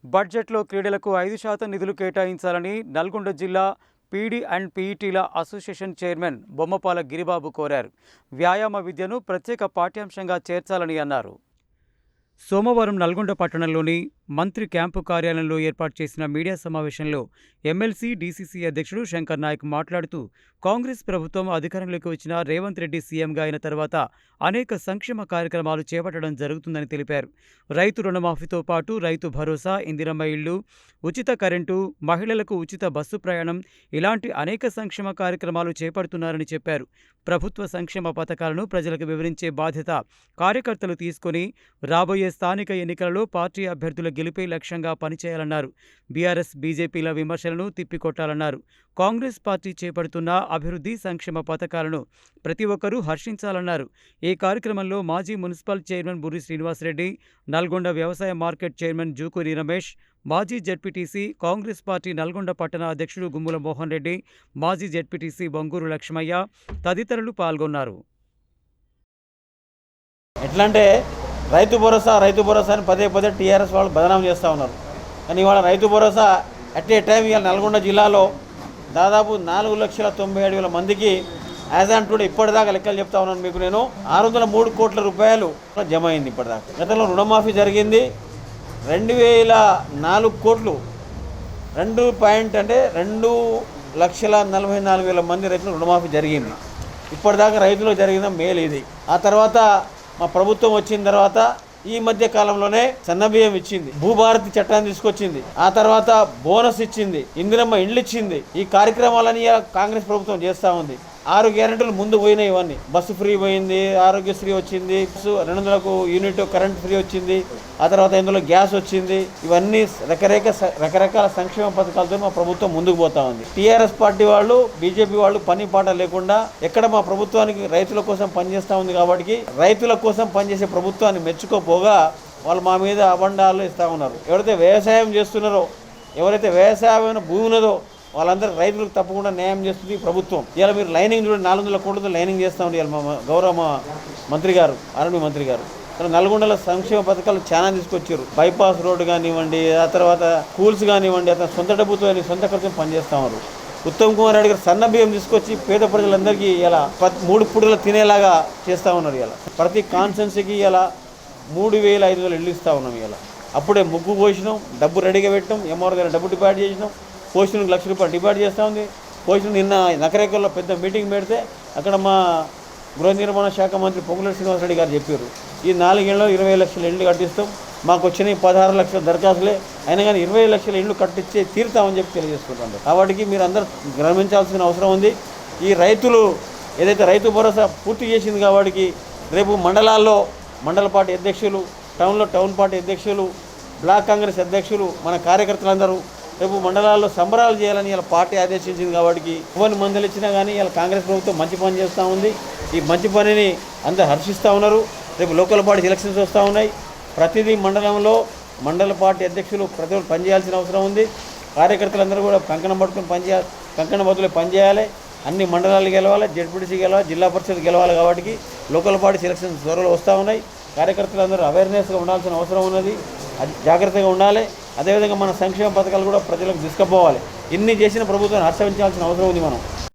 బడ్జెట్లో క్రీడలకు 5% నిధులు కేటాయించాలని నల్గొండ జిల్లా PD and పీఈటీల association chairman Bommapala Giribabu కోరారు. వ్యాయామ విద్యను ప్రత్యేక పాఠ్యాంశంగా చేర్చాలని అన్నారు. సోమవారం నల్గొండ పట్టణంలోని మంత్రి క్యాంపు కార్యాలయంలో ఏర్పాటు చేసిన మీడియా సమావేశంలో ఎమ్మెల్సీ డీసీసీ అధ్యక్షుడు శంకర్ నాయక్ మాట్లాడుతూ, కాంగ్రెస్ ప్రభుత్వం అధికారంలోకి వచ్చిన రేవంత్ రెడ్డి సీఎంగా అయిన తర్వాత అనేక సంక్షేమ కార్యక్రమాలు చేపట్టడం జరుగుతుందని తెలిపారు. రైతు రుణమాఫీతో పాటు రైతు భరోసా, ఇందిరమ్మ ఇళ్లు, ఉచిత కరెంటు, మహిళలకు ఉచిత బస్సు ప్రయాణం ఇలాంటి అనేక సంక్షేమ కార్యక్రమాలు చేపడుతున్నారని చెప్పారు. ప్రభుత్వ సంక్షేమ పథకాలను ప్రజలకు వివరించే బాధ్యత కార్యకర్తలు తీసుకొని రాబోయే స్థానిక ఎన్నికలలో పార్టీ అభ్యర్థుల గెలుపే లక్ష్యంగా పనిచేయాలన్నారు. బీఆర్ఎస్, బీజేపీల విమర్శలను తిప్పికొట్టాలన్నారు. కాంగ్రెస్ పార్టీ చేపడుతున్న అభివృద్ధి సంక్షేమ పథకాలను ప్రతి ఒక్కరూ హర్షించాలన్నారు. ఈ కార్యక్రమంలో మాజీ మున్సిపల్ చైర్మన్ బుర్రి శ్రీనివాసరెడ్డి, నల్గొండ వ్యవసాయ మార్కెట్ చైర్మన్ జూకూరి రమేష్, మాజీ జెడ్పీటీసీ, కాంగ్రెస్ పార్టీ నల్గొండ పట్టణ అధ్యక్షుడు గుమ్ముల మోహన్ రెడ్డి, మాజీ జెడ్పీటీసీ బొంగూరు లక్ష్మయ్య తదితరులు పాల్గొన్నారు. ఎట్లా అంటే రైతు భరోసా అని పదే టీఆర్ఎస్ వాళ్ళు బదనాం చేస్తూ ఉన్నారు. కానీ ఇవాళ Rythu Bharosa at a time ఇవాళ నల్గొండ జిల్లాలో దాదాపు 4,97,000 మందికి యాజ్ ఆన్ టుడే ఇప్పటిదాకా లెక్కలు చెప్తా ఉన్నాను మీకు. నేను 603 కోట్ల రూపాయలు జమ అయింది ఇప్పటిదాకా. గతంలో రుణమాఫీ జరిగింది 2,004 కోట్లు, 2,44,000 మంది రైతులు రుణమాఫీ జరిగింది. ఇప్పటిదాకా రైతులకు జరిగిన మేలు ఇది. ఆ తర్వాత మా ప్రభుత్వం వచ్చిన తర్వాత ఈ మధ్య కాలంలోనే సన్నబియ్యం ఇచ్చింది, భూభారతి చట్టాన్ని తీసుకొచ్చింది, ఆ తర్వాత బోనస్ ఇచ్చింది, ఇందిరమ్మ ఇండ్లు ఇచ్చింది. ఈ కార్యక్రమాలని కాంగ్రెస్ ప్రభుత్వం చేస్తూ ఉంది. 6 గ్యారెంటీలు ముందు పోయినాయి. ఇవన్నీ బస్సు ఫ్రీ పోయింది, ఆరోగ్యశ్రీ వచ్చింది, 200కు యూనిట్ కరెంట్ ఫ్రీ వచ్చింది, ఆ తర్వాత ఇందులో గ్యాస్ వచ్చింది. ఇవన్నీ రకరకాల సంక్షేమ పథకాలతో మా ప్రభుత్వం ముందుకు పోతా ఉంది. టీఆర్ఎస్ పార్టీ వాళ్ళు, బీజేపీ వాళ్ళు పని పాట లేకుండా ఎక్కడ మా ప్రభుత్వానికి రైతుల కోసం పనిచేస్తూ ఉంది. కాబట్టి రైతుల కోసం పనిచేసే ప్రభుత్వాన్ని మెచ్చుకోపోగా వాళ్ళు మా మీద అబండాలు ఇస్తూ ఉన్నారు. ఎవరైతే వ్యవసాయం చేస్తున్నారో, ఎవరైతే వ్యవసాయమైన భూమి ఉన్నదో వాళ్ళందరూ రైతులకు తప్పకుండా న్యాయం చేస్తుంది ప్రభుత్వం. ఇలా మీరు లైనింగ్ చూడండి, 400 కోట్లతో లైనింగ్ చేస్తూ ఉండే మా గౌరవ మంత్రి గారు, ఆర్మీ మంత్రి గారు. నల్గొండలో సంక్షేమ పథకాలు చాలా తీసుకొచ్చారు. బైపాస్ రోడ్డు కానివ్వండి, ఆ తర్వాత స్కూల్స్ కానివ్వండి, అతను సొంత డబ్బుతో సొంత ఖర్చును పనిచేస్తూ ఉన్నారు. ఉత్తమ్ కుమార్ రెడ్డి గారు సన్న బియ్యం తీసుకొచ్చి పేద ప్రజలందరికీ ఇలా 3 పూటలు తినేలాగా చేస్తూ ఉన్నారు. ఇలా ప్రతి కాన్స్టెన్సీకి ఇలా 3,500 ఇళ్ళు ఇస్తూ ఉన్నాం. ఇలా అప్పుడే ముగ్గు పోసినాం, డబ్బు రెడీగా పెట్టాం, ఎంఆర్ గారు డబ్బు డిపాజిట్ చేసినాం, పోస్టులకు ₹1,00,000 డిపాజిట్ చేస్తూ ఉంది. పోస్టులు నిన్న నకరేకల్లో పెద్ద మీటింగ్ పెడితే అక్కడ మా గృహ నిర్మాణ శాఖ మంత్రి పొంగులేటి శ్రీనివాసరెడ్డి గారు చెప్పారు, ఈ 4 ఏళ్ళలో 20 లక్షల ఇళ్ళు కట్టిస్తాం, మాకు వచ్చినాయి 16 లక్షల దరఖాస్తులే, అయినా కానీ 20 లక్షల ఇళ్ళు కట్టించే తీరుతామని చెప్పి తెలియజేసుకుంటాం. కాబట్టి మీరు అందరూ గమనించాల్సిన అవసరం ఉంది. ఈ రైతులు ఏదైతే రైతు భరోసా పూర్తి చేసింది కాబట్టి రేపు మండలాల్లో మండల పార్టీ అధ్యక్షులు, టౌన్లో టౌన్ పార్టీ అధ్యక్షులు, బ్లాక్ కాంగ్రెస్ అధ్యక్షులు, మన కార్యకర్తలందరూ రేపు మండలాల్లో సంబరాలు చేయాలని ఇలా పార్టీ ఆదేశించింది. కాబట్టి ఎవరిని మందులు ఇచ్చినా కానీ ఇలా కాంగ్రెస్ ప్రభుత్వం మంచి పని చేస్తూ ఉంది. ఈ మంచి పనిని అందరూ హర్షిస్తూ ఉన్నారు. రేపు లోకల్ పార్టీ ఎలక్షన్స్ వస్తూ ఉన్నాయి. ప్రతిదీ మండలంలో మండల పార్టీ అధ్యక్షులు ప్రతి ఒక్కరు పనిచేయాల్సిన అవసరం ఉంది. కార్యకర్తలందరూ కూడా కంకణం పట్టుకుని కంకణ బదులు పనిచేయాలి. అన్ని మండలాలు గెలవాలి, జెడ్పీటీసీ గెలవాలి, జిల్లా పరిషత్ గెలవాలి. కాబట్టి లోకల్ పార్టీ ఎలక్షన్స్ త్వరలో వస్తూ ఉన్నాయి. కార్యకర్తలందరూ అవేర్నెస్గా ఉండాల్సిన అవసరం ఉన్నది, జాగ్రత్తగా ఉండాలి. అదేవిధంగా మన సంక్షేమ పథకాలు కూడా ప్రజలకు తీసుకుపోవాలి. ఇన్ని చేసిన ప్రభుత్వాన్ని హర్షించాల్సిన అవసరం ఉంది మనం.